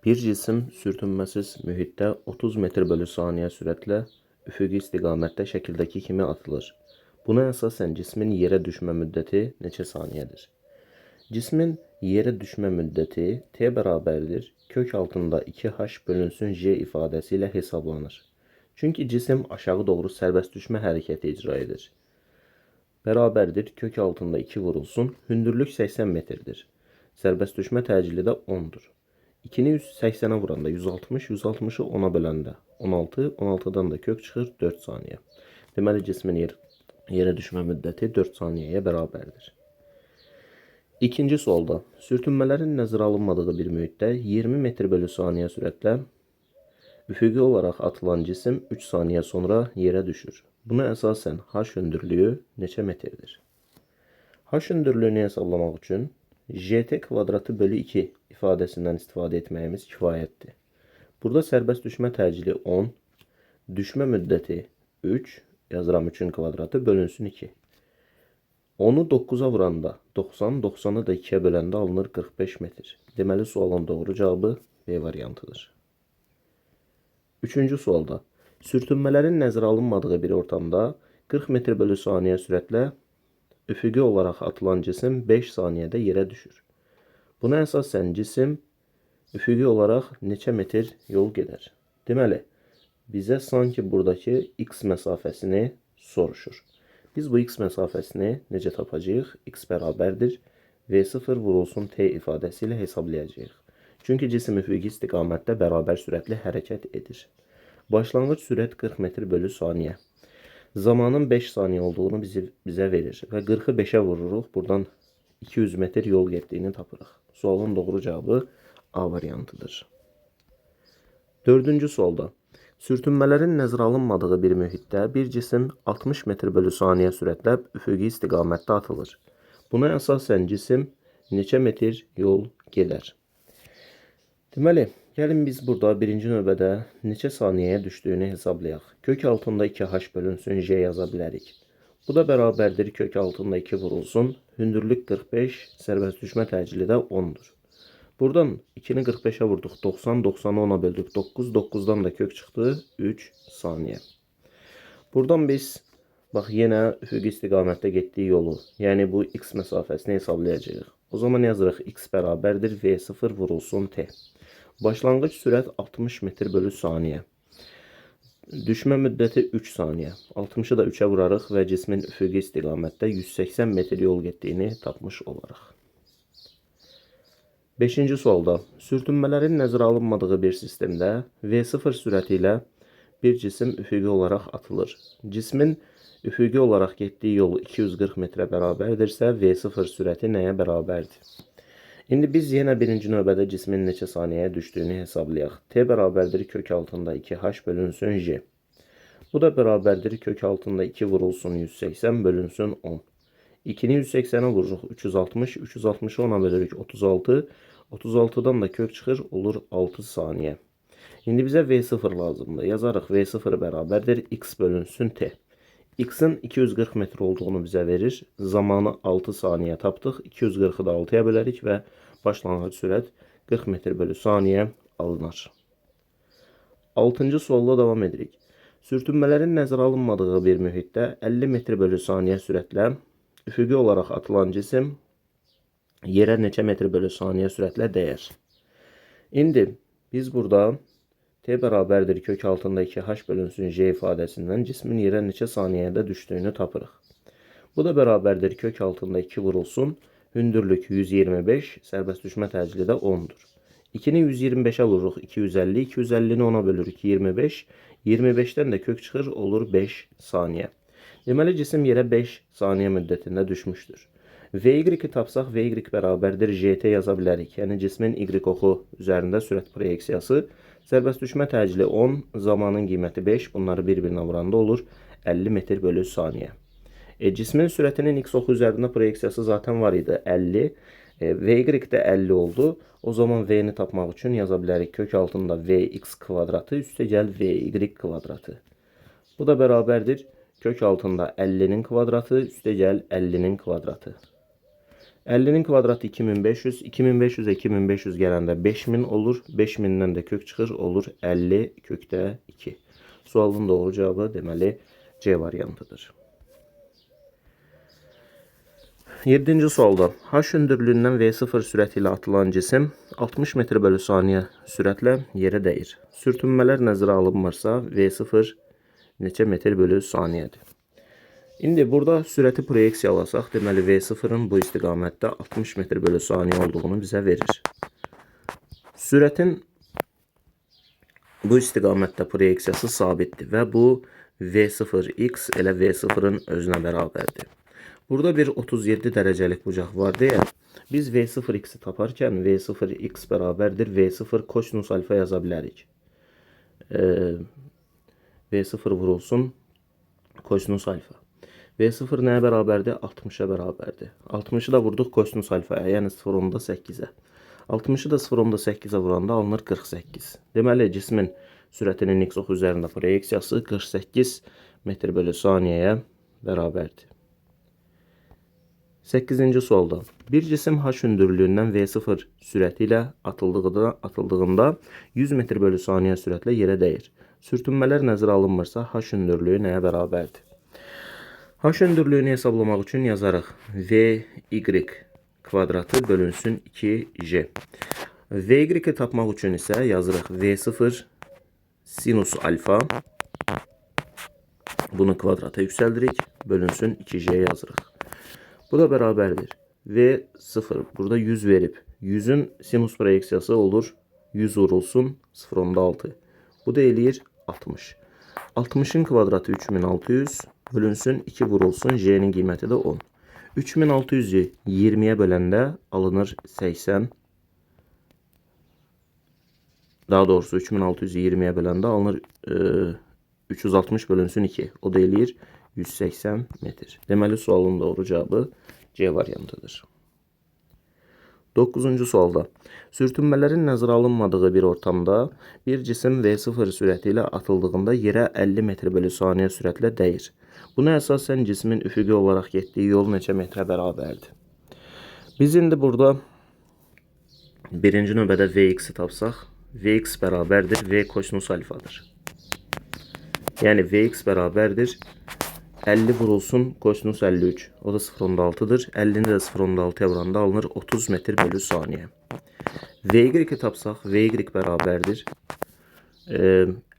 Bir cisim sürtünməsiz mühitdə 30 metr bölü saniyə sürətlə üfüqi istiqamətdə şəkildəki kimi atılır. Buna əsasən cismin yerə düşmə müddəti neçə saniyədir? Cismin yerə düşmə müddəti t bərabərdir kök altında 2h bölünsün j ifadəsi ilə hesablanır. Çünki cisim aşağı doğru sərbəst düşmə hərəkəti icra edir. Bərabərdir kök altında 2 vurulsun, hündürlük 80 metrdir. Sərbəst düşmə təcili də 10'dur. 2'ni 180'e vuranda 160, 160'ı 10'a böləndə 16, 16'dan da kök çıxır 4 saniyə. Deməli, cismin yerə düşmə müddəti 4 saniyəyə bərabərdir. İkinci sualda, sürtünmələrin nəzərə alınmadığı bir mühitdə 20 metr bölü saniyə sürətlə üfüqi olaraq atılan cisim 3 saniyə sonra yerə düşür. Buna əsasən h hündürlüyü neçə metrdir? H hündürlüyünü hesablamaq üçün gt kvadratı bölü 2 ifadəsindən istifadə etməyimiz kifayətdir. Burada sərbəst düşmə təcili 10, düşmə müddəti 3, yazıram 3'ün kvadratı bölünsün 2. 10'u 9'a vuranda 90, 90'ı da 2'ye böləndə alınır 45 metr. Deməli, sualın doğru cavabı B variantıdır. Üçüncü sualda, sürtünmələrin nəzərə alınmadığı bir ortamda 40 metr bölü saniyə sürətlə üfüqi olaraq atılan cisim 5 saniyədə yerə düşür. Buna əsasən cisim üfüqi olaraq neçə metr yol gedər? Deməli, bizə sanki buradakı x məsafəsini soruşur. Biz bu x məsafəsini necə tapacağıq? X bərabərdir v0 vurulsun t ifadəsi ilə hesablayacağıq. Çünki cisim üfüqi istiqamətdə bərabər sürətli hərəkət edir. Başlanğıc sürət 40 metr bölü saniyə. Zamanın 5 saniyə olduğunu bizə verir və 40'ı 5'e vururuq. Buradan 200 metr yol getdiyini tapırıq. Sualın doğru cavabı A variantıdır. Dördüncü sualda, sürtünmələrin nəzərə alınmadığı bir mühitdə bir cisim 60 metr bölü saniyə sürətlə üfüqi istiqamətdə atılır. Buna əsasən cisim neçə metr yol gedər? Deməli, gəlin biz burada birinci növbədə neçə saniyəyə düşdüyünü hesablayaq. Kök altında 2h bölünsün j yaza bilərik. Bu da bərabərdir kök altında 2 vurulsun, hündürlük 45, sərbəst düşmə təcili də 10'dur. Buradan 2'ni 45'e vurduq, 90, 90'ı 10'a böldük, 9, 9'dan da kök çıxdı, 3 saniyə. Buradan biz, bax, yenə üfüqi istiqamətdə getdiyi yolu, yəni bu x məsafəsini hesablayacağıq. O zaman yazırıq x bərabərdir v0 vurulsun t. Başlanğıc sürət 60 metr bölü saniyə. Düşmə müddəti 3 saniyə. 60'ı da 3'e vurarıq və cismin üfüqi istiqamətdə 180 metr yol getdiyini tapmış olarıq. 5-ci sualda, sürtünmələrin nəzərə alınmadığı bir sistemdə v0 sürəti ilə bir cisim üfüqi olaraq atılır. Cismin üfüqi olaraq getdiyi yol 240 metrə bərabərdirsə, v0 sürəti nəyə bərabərdir? İndi biz yenə birinci növbədə cismin neçə saniyəyə düşdüyünü hesablayaq. T bərabərdir kök altında 2h bölünsün j. Bu da bərabərdir kök altında 2 vurulsun 180 bölünsün 10. 2'ni 180'e vururuq 360, 360'ı 10'a bölürük 36, 36'dan da kök çıxır, olur 6 saniyə. İndi bizə v0 lazımdır. Yazarıq v0 bərabərdir x bölünsün t. X'in 240 metr olduğunu bizə verir. Zamanı 6 saniyə tapdıq. 240'ı da 6'ya bölərik və başlanğıc sürət 40 metr bölü saniyə alınır. 6-cı sualla davam edirik. Sürtünmələrin nəzərə alınmadığı bir mühitdə 50 metr bölü saniyə sürətlə üfüqi olaraq atılan cisim yerə neçə metr bölü saniyə sürətlə dəyər? İndi biz burada t bərabərdir kök altında 2h bölünsün j ifadəsindən cismin yerə neçə saniyədə düşdüyünü tapırıq. Bu da bərabərdir kök altında 2 vurulsun, hündürlük 125, sərbəst düşmə təcili də 10'dur. 2'ni 125'e vururuq 250, 250'ni 10'a bölürük 25, 25'dən də kök çıxır, olur 5 saniyə. Deməli, cisim yerə 5 saniyə müddətində düşmüşdür. Vy-i tapsaq, Vy bərabərdir gt yaza bilərik. Yəni, cismin y oxu üzərində sürət proyeksiyası, sərbəst düşmə təcili 10, zamanın qiyməti 5, bunları bir-birinə vuranda olur 50 metr bölü saniyə. Cismin sürətinin x oxu üzərində proyeksiyası zaten var idi, 50. Vy də 50 oldu. O zaman v-ni tapmaq üçün yaza bilərik kök altında vx kvadratı üstəgəl vy kvadratı. Bu da bərabərdir kök altında 50'nin kvadratı üstəgəl 50'nin kvadratı. 50'nin kvadratı 2500. 2500'e 2500 gələndə 5000 olur. 5000'dən də kök çıxır, olur 50 kökdə 2. Sualın doğru cevabı deməli C variantıdır. 7-ci sualda H hündürlüyündən V0 sürəti ilə atılan cisim 60 metr bölü saniyə sürətlə yerə dəyir. Sürtünmələr nəzərə alınmırsa V0 neçə metr bölü saniyədir? İndi burada sürəti proyeksiyalasaq, deməli V0'ın bu istiqamətdə 60 metr bölü saniyə olduğunu bizə verir. Sürətin bu istiqamətdə proyeksiyası sabitdir və bu V0x elə V0'ın özünə bərabərdir. Burada bir 37 dərəcəlik bucaq var deyə biz V0x'i taparkən V0x bərabərdir V0 kosinus alfa yaza bilərik. V0 vurulsun kosinus alfa. V0 nəyə bərabərdir? 60'a bərabərdir. 60'ı da vurduq kosinus alfaya, yəni 0.8'ə. 60'ı da 0.8'ə vuranda alınır 48. Deməli cismin sürətinin x ox üzərində proyeksiyası 48 metr bölü saniyəyə bərabərdir. 8-ci sualda bir cisim H hündürlüyündən V0 sürəti ilə atıldığında 100 metr bölü saniyə sürətlə yerə dəyir. Sürtünmələr nəzərə alınmırsa H hündürlüyü nəyə bərabərdir? H hündürlüyünü hesablamaq üçün yazarıq. VY kvadratı bölünsün 2J. VY-i tapmaq üçün isə yazırıq V0 sinus alfa. Bunu kvadrata yüksəldirik. Bölünsün 2J yazırıq. Bu da bərabərdir. V0 burada 100 verib. 100'ün sinus proyeksiyası olur. 100 vurulsun 0.6. Bu da eləyir 60. 60'ın kvadratı 3600 bölünsün 2 vurulsun. J'nin qiyməti də 10. 3600'ü 20'ye böləndə alınır 80. Daha doğrusu 3600'ü 20'ye böləndə alınır 360 bölünsün 2. O da eləyir 180 metr. Deməli sualın doğru cevabı C variantıdır. 9-cu sualda sürtünmələrin nəzərə alınmadığı bir ortamda bir cisim V0 sürəti ilə atıldığında yerə 50 metr bölü saniyə sürətlə dəyir. Buna əsasən cismin üfüqi olaraq getdiyi yol neçə metrə bərabərdir? Biz indi burada birinci növbədə Vx-i tapsaq, Vx bərabərdir V kosinus alfadır. Yəni Vx bərabərdir 50 vurulsun kosinus 53. O da 0.6'dır. 50'ni de 0.6'ya vuranda alınır 30 metr bölü saniye. V'yi tapsaq, Vy bərabərdir.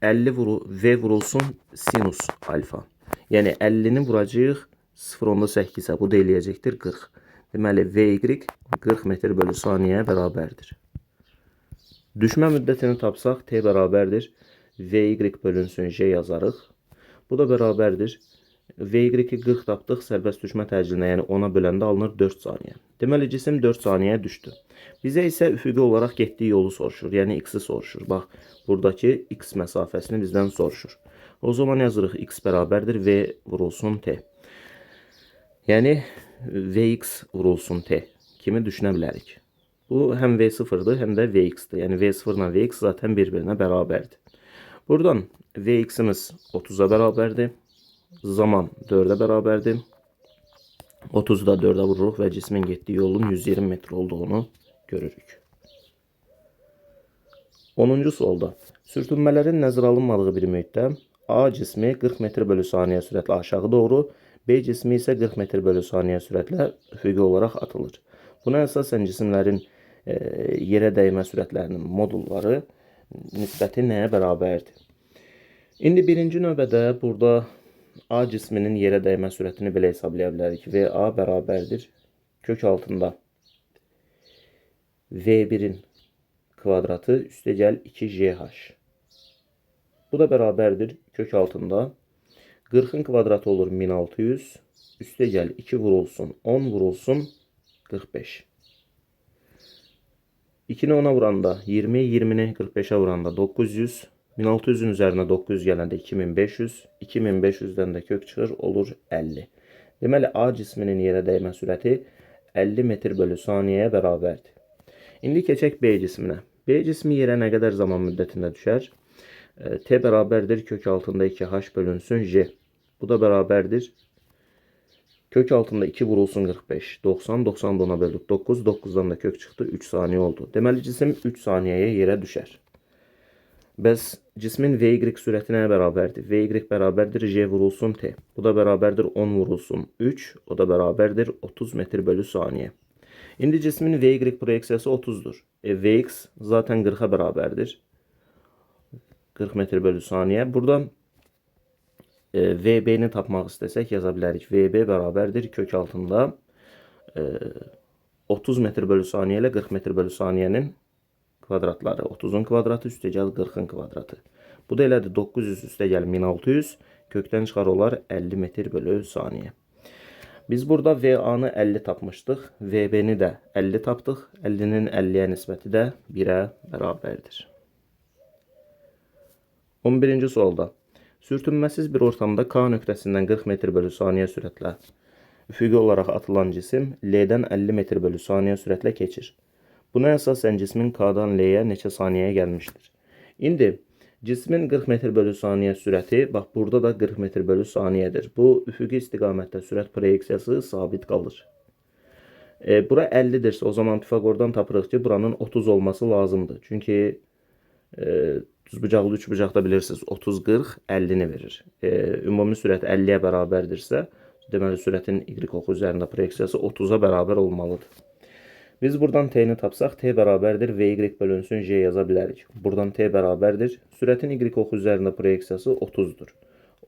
50 V vurulsun sinus alfa. Yəni 50'ni vuracağıq 0.8'ə. Bu da eləyəcəkdir 40. Deməli Vy 40 metr bölü saniyəyə bərabərdir. Düşmə müddətini tapsaq T bərabərdir. Vy bölünsün J yazarıq. Bu da bərabərdir. Vy 40 tapdıq sərbəst düşmə təcillinə, yəni 10'a böləndə alınır 4 saniyə. Deməli cisim 4 saniyəyə düşdü. Bizə isə üfüqi olaraq getdiyi yolu soruşur, yəni x-i soruşur. Bax, buradakı x məsafəsini bizdən soruşur. O zaman yazırıq x bərabərdir V vurulsun T. Yəni Vx vurulsun T kimi düşünə bilərik. Bu həm V0'dır, həm də Vx-dir. Yəni V0 ilə Vx zaten bir-birinə bərabərdir. Buradan Vx-imiz 30'a bərabərdir. Zaman 4'e bərabərdir. 30'u da 4'e vururuq və cismin getdiyi yolun 120 metr olduğunu görürük. 10-cu sualda sürtünmələrin nəzərə alınmadığı bir mühitdə A cismi 40 metr bölü saniyə sürətlə aşağı doğru, B cismi isə 40 metr bölü saniyə sürətlə üfüqi olaraq atılır. Buna əsasən cisimlərin yerə dəymə sürətlərinin modulları nisbəti nəyə bərabərdir? İndi birinci növbədə burada A cisminin yerə dəymə sürətini belə hesablaya bilərik. VA bərabərdir kök altında V1'in kvadratı üstəgəl 2JH. Bu da bərabərdir kök altında 40'ın kvadratı olur 1600 üstəgəl 2 vurulsun 10 vurulsun 45. 2'ni 10'a vuranda 20, 20'ni 45'e vuranda 900. 1600'ün üzerine 900 gələndə 2500, 2500'dən də kök çıxır, olur 50. Deməli, A cisminin yerə dəymə sürəti 50 metr bölü saniyəyə bərabərdir. İndi keçək B cisminə. B cismi yerə nə qədər zaman müddətində düşər? T bərabərdir kök altında 2H bölünsün J. Bu da bərabərdir Kök altında 2 vurulsun 45. 90, 90 ona böldük 9. 9'dan da kök çıxdı. 3 saniye oldu. Deməli cisim 3 saniyəyə yerə düşər. Bəs cismin Vy sürəti nəyə bərabərdir? Vy bərabərdir J vurulsun T. Bu da bərabərdir 10 vurulsun 3. O da bərabərdir 30 metr bölü saniyə. İndi cismin Vy proyeksiyası 30'dur. Vx zaten 40'a bərabərdir. 40 metr bölü saniyə. Burada VB-ni tapmaq istəsək yaza bilərik. VB bərabərdir kök altında 30 metr bölü saniyə ilə 40 metr bölü saniyənin kvadratları. 30'un kvadratı üstəgəl 40'ın kvadratı. Bu da elədir 900 üstəgəl 1600. Kökdən çıxar olar 50 metr bölü saniyə. Biz burada VA-nı 50 tapmışdıq. VB-ni də 50 tapdıq. 50'nin 50'yə nisbəti də 1'ə bərabərdir. 11-ci sualda. Sürtünməsiz bir ortamda K nöqtəsindən 40 metr bölü saniyə sürətlə üfüqi olaraq atılan cisim L-dən 50 metr bölü saniyə sürətlə keçir. Buna əsasən cismin K-dan L-yə neçə saniyəyə gəlmişdir? İndi cismin 40 metr bölü saniyə sürəti, bax burada da 40 metr bölü saniyədir. Bu üfüqi istiqamətdə sürət proyeksiyası sabit qalır. Bura 50'dirsə o zaman Pifagordan tapırıq ki, buranın 30 olması lazımdır. Çünki düzbucaqlı üçbucaqda bilirsiniz 30-40 50'ni verir. Ümumi sürət 50'yə bərabərdirsə, deməli sürətin y oxu üzərində proyeksiyası 30'a bərabər olmalıdır. Biz buradan t-ni tapsaq, t bərabərdir Vy bölünsün j yaza bilərik. Buradan t bərabərdir. Sürətin y oxu üzərində proyeksiyası 30'dur.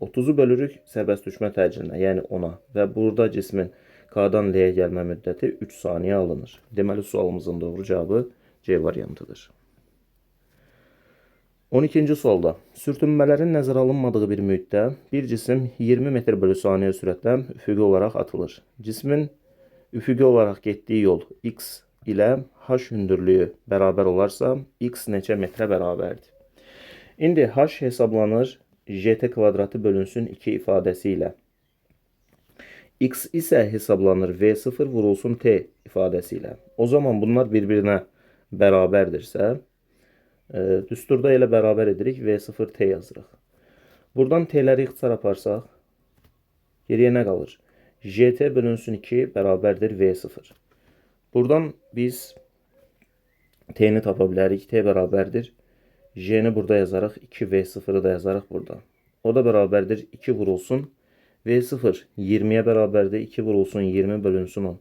30'u bölürük sərbəst düşmə təcrinə, yəni 10'a və burada cismin K-dan L-yə gəlmə müddəti 3 saniyə alınır. Deməli sualımızın doğru cavabı C variantıdır. 12-ci sualda sürtünmələrin nəzərə alınmadığı bir mühitdə bir cisim 20 metr bölü saniyə sürətlə üfüqi olaraq atılır. Cismin üfüqi olaraq getdiyi yol x ilə h hündürlüyü bərabər olarsa x neçə metrə bərabərdir? İndi h hesablanır gt kvadratı bölünsün 2 ifadəsi ilə. X isə hesablanır v0 vurulsun t ifadəsi ilə. O zaman bunlar bir-birinə bərabərdirsə, düsturda elə bərabər edirik v0 t yazırıq. Buradan t'ləri ixtisar aparsaq, geriyə nə qalır? Gt bölünsün 2 bərabərdir v0. Buradan biz t'ni tapa bilərik. T bərabərdir. J'ni burada yazarıq. 2v0'ı da yazarıq burada. O da bərabərdir 2 vurulsun. v0 20'ye bərabərdir. 2 vurulsun 20 bölünsün 10.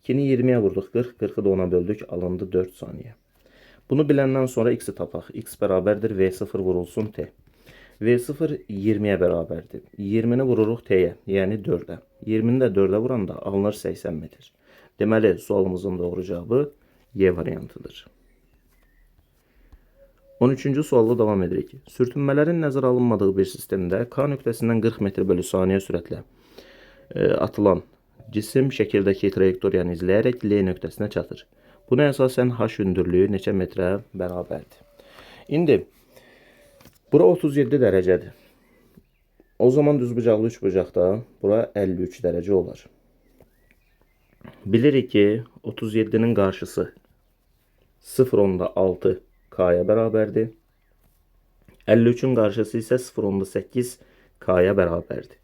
2'ni 20'ye vurduq 40. 40'ı da 10'a böldük. Alındı 4 saniyə. Bunu biləndən sonra x'i tapaq. X bərabərdir v0 vurulsun t. v0 20'ye bərabərdir. 20'ni vururuq t'yə, yəni 4'ə. 20'ni də 4'ə vuranda alınır 80 metr. Deməli sualımızın doğru cavabı Y variantıdır. 13-cü sualla davam edirik. Sürtünmələrin nəzərə alınmadığı bir sistemdə K nöqtəsindən 40 metr bölü saniyə sürətlə atılan cisim şəkildəki trayektoriyanı izləyərək L nöqtəsinə çatır. Buna əsasən h hündürlüyü neçə metrə bərabərdir? İndi bura 37 dərəcədir. O zaman düzbucaqlı üçbucaqda bura 53 dərəcə olar. Bilirik ki 37'nin qarşısı 0.6 K'ya bərabərdir. 53'ün qarşısı isə 0.8 K'ya bərabərdir.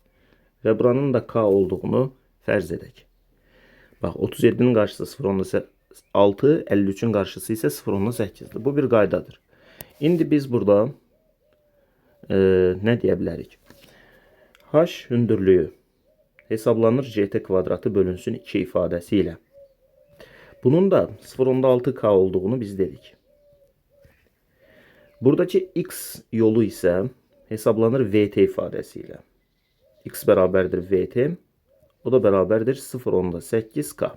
Və buranın da K olduğunu fərz edək. Bax 37'nin qarşısı 0.6, 53'ün qarşısı isə 0.8'dir. Bu bir qaydadır. İndi biz burada nə deyə bilərik? H hündürlüyü hesablanır gt kvadratı bölünsün 2 ifadəsi ilə. Bunun da 0.6 K olduğunu biz dedik. Buradakı x yolu isə hesablanır vt ifadəsi ilə. X bərabərdir vt, o da bərabərdir 0.8 K.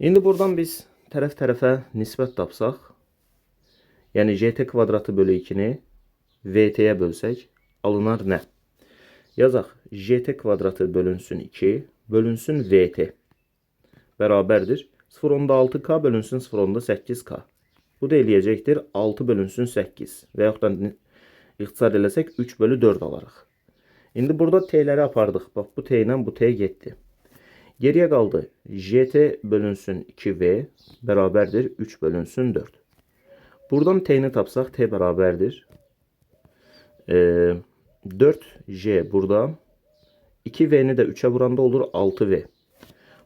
İndi buradan biz tərəf-tərəfə nisbət tapsaq, yəni gt kvadratı bölü 2'ni vt'yə bölsək, alınar nə? Yazaq, gt kvadratı bölünsün 2, bölünsün vt bərabərdir 0.6 K bölünsün 0.8 K. Bu da eləyəcəkdir 6 bölünsün 8 və yaxud da ixtisar eləsək 3 bölü 4 alarıq. İndi burada t'ləri apardıq. Bax, bu t ilə bu t getdi. Geriyə qaldı gt bölünsün 2v bərabərdir 3 bölünsün 4. Buradan t'ni tapsaq t bərabərdir 4j burada 2V'ni de 3'e vuranda olur 6V.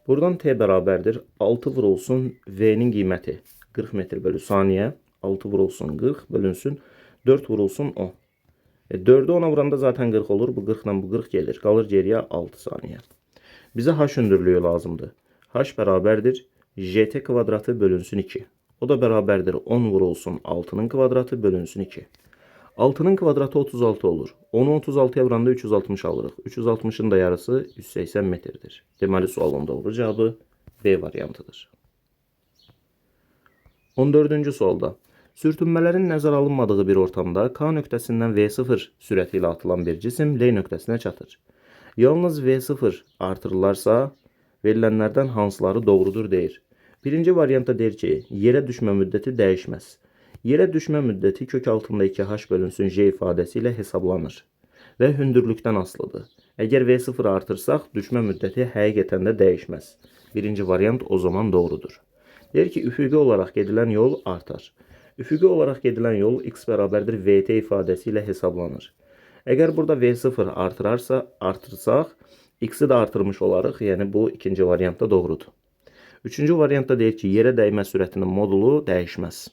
Buradan T bərabərdir. 6 vurulsun V'nin qiyməti 40 metr bölü saniyə. 6 vurulsun 40 bölünsün 4 vurulsun 10. 4'ü 10'a vuranda zaten 40 olur. Bu 40 ile bu 40 gelir. Kalır geriye 6 saniye. Bize h hündürlüğü lazımdır. H bərabərdir. JT kvadratı bölünsün 2. O da bərabərdir. 10 vurulsun 6'nın kvadratı bölünsün 2. 6'nın kvadratı 36 olur. 10'u 36'ya vuranda 360 alırıq. 360'ın da yarısı 180 metrdir. Deməli sualın doğru cevabı B variantıdır. 14-cü sualda. Sürtünmələrin nəzərə alınmadığı bir ortamda K nöqtəsindən V0 sürəti ilə atılan bir cisim L nöqtəsinə çatır. Yalnız V0 artırılarsa, verilənlərdən hansıları doğrudur deyir. Birinci variantda deyir ki, yerə düşmə müddəti dəyişməz. Yerə düşmə müddəti kök altında 2h bölünsün j ifadəsi ilə hesablanır və hündürlükdən asılıdır. Əgər V0 artırsaq, düşmə müddəti həqiqətən də dəyişməz. Birinci variant o zaman doğrudur. Deyir ki, üfüqi olaraq gedilən yol artar. Üfüqi olaraq gedilən yol x bərabərdir VT ifadəsi ilə hesablanır. Əgər burada V0 artırsaq, x-i də artırmış olarıq. Yəni bu ikinci variantda doğrudur. Üçüncü variantda deyir ki, yerə dəymə sürətinin modulu dəyişməz.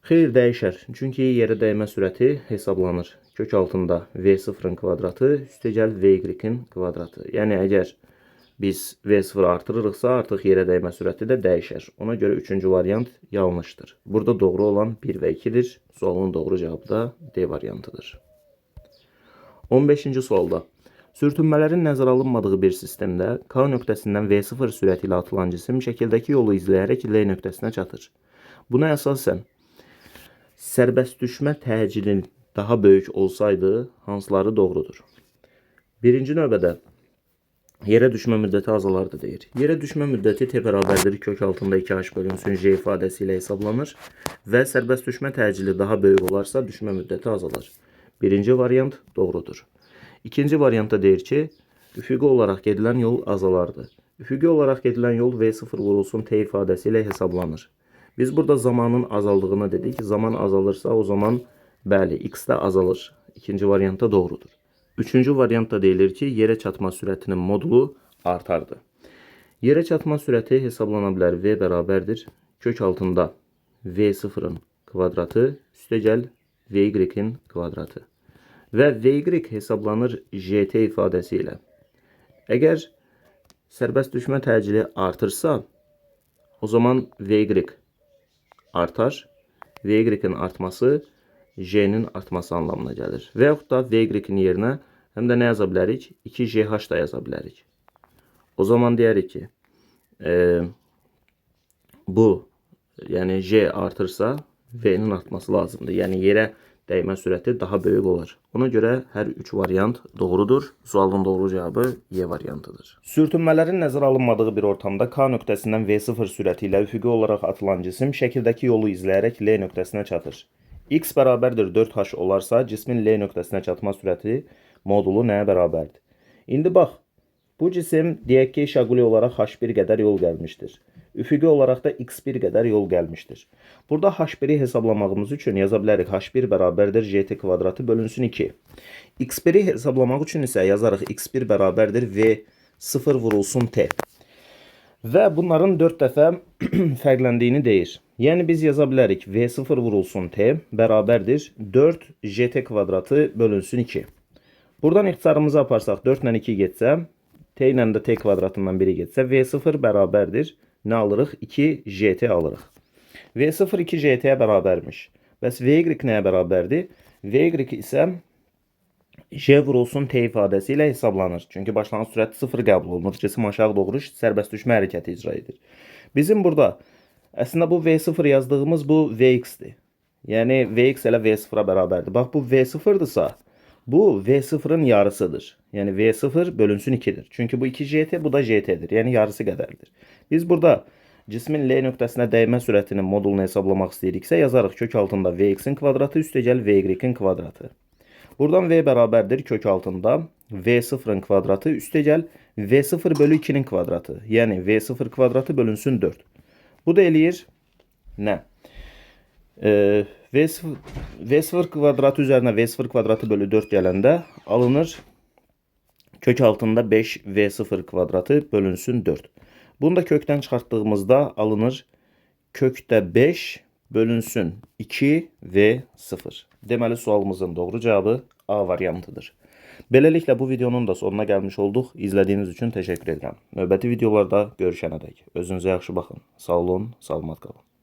Xeyr, dəyişər. Çünki yerə dəymə sürəti hesablanır. Kök altında V0-ın kvadratı üstəgəl VY-in kvadratı. Yəni əgər biz V0 artırırıqsa, artıq yerə dəymə sürəti də dəyişər. Ona görə üçüncü variant yanlışdır. Burada doğru olan 1 və 2-dir. Sualın doğru cavabı da D variantıdır. 15-ci sualda. Sürtünmələrin nəzərə alınmadığı bir sistemdə K nöqtəsindən V0 sürəti ilə atılan cisim şəkildəki yolu izləyərək L nöqtəsinə çatır. Buna əsasən, sərbəst düşmə təcilin daha böyük olsaydı, hansıları doğrudur? Birinci növbədə, yerə düşmə müddəti azalardı deyir. Yerə düşmə müddəti T bərabərdir kök altında 2h bölünsün j ifadəsi ilə hesablanır və sərbəst düşmə təcili daha böyük olarsa düşmə müddəti azalar. Birinci variant doğrudur. İkinci variantda deyir ki, üfüqi olaraq gedilən yol azalardı. Üfüqi olaraq gedilən yol V0 vurulsun T ifadəsi ilə hesablanır. Biz burada zamanın azaldığını dedik. Zaman azalırsa o zaman bəli, x də azalır. İkinci variantda doğrudur. Üçüncü variantda deyilir ki, yerə çatma sürətinin modulu artardı. Yerə çatma sürəti hesablana bilər. V bərabərdir. Kök altında V0-ın kvadratı üstəgəl VY-in kvadratı. Və VY hesablanır JT ifadəsi ilə. Əgər sərbəst düşmə təcili artırsa, o zaman VY artar. VY-in artması J-nin artması anlamına gəlir. Və yaxud da VY-in yerinə həm də nə yaza bilərik? 2JH da yaza bilərik. O zaman deyərik ki, bu, yəni J artırsa, V-nin artması lazımdır. Yəni yerə dəymə sürəti daha böyük olar. Ona görə hər üç variant doğrudur. Sualın doğru cavabı Y variantıdır. Sürtünmələrin nəzərə alınmadığı bir ortamda K nöqtəsindən V0 sürəti ilə üfüqi olaraq atılan cisim şəkildəki yolu izləyərək L nöqtəsinə çatır. X bərabərdir 4h olarsa, cismin L nöqtəsinə çatma sürəti modulu nəyə bərabərdir? İndi bax, bu cisim deyək ki, şaquli olaraq H1 qədər yol gəlmişdir. Üfüqi olaraq da X1 qədər yol gəlmişdir. Burada H1-i hesablamağımız üçün yaza bilərik. H1 bərabərdir JT kvadratı bölünsün 2. X1-i hesablamaq üçün isə yazarıq X1 bərabərdir V0 vurulsun T. Və bunların 4 dəfə fərqləndiyini deyir. Yəni biz yaza bilərik V0 vurulsun T bərabərdir 4 JT kvadratı bölünsün 2. Buradan ixtisarımızı aparsaq 4 ilə 2 getsə, T ilə də T kvadratından biri getsə, V0 bərabərdir. Nə alırıq? 2JT alırıq. V0 2JT-yə bərabərmiş. Bəs VY nəyə bərabərdir? VY isə J vurulsun T ifadəsi ilə hesablanır. Çünki başlanğıc sürəti 0 qəbul olunur. Cisim aşağı doğru sərbəst düşmə hərəkəti icra edir. Bizim burada əslində bu V0 yazdığımız bu Vx-dir. Yəni Vx elə V0-a bərabərdir. Bax bu V0-dırsa, bu V0-ın yarısıdır. Yəni V0 bölünsün 2-dir. Çünki bu 2JT, bu da JT-dir. Yəni yarısı qədərdir. Biz burada cismin L nöqtəsinə dəymə sürətinin modulunu hesablamaq istəyiriksə, yazarıq kök altında Vx-in kvadratı üstəgəl VY-in kvadratı. Buradan V bərabərdir kök altında V0-ın kvadratı üstəgəl V0 bölü 2-nin kvadratı. Yəni V0 kvadratı bölünsün 4. Bu da eləyir nə? V0 kvadratı üzərinə V0 kvadratı bölü 4 gələndə alınır Kök altında 5v0 kvadratı bölünsün 4. Bunu da kökten çıxartdığımızda alınır kökdə 5 bölünsün 2v0. Deməli sualımızın doğru cevabı A variantıdır. Beləliklə bu videonun da sonuna gəlmiş olduq. İzlədiyiniz üçün təşəkkür edirəm. Növbəti videolarda görüşənədək özünüzə yaxşı baxın. Sağ olun, salamat qalın.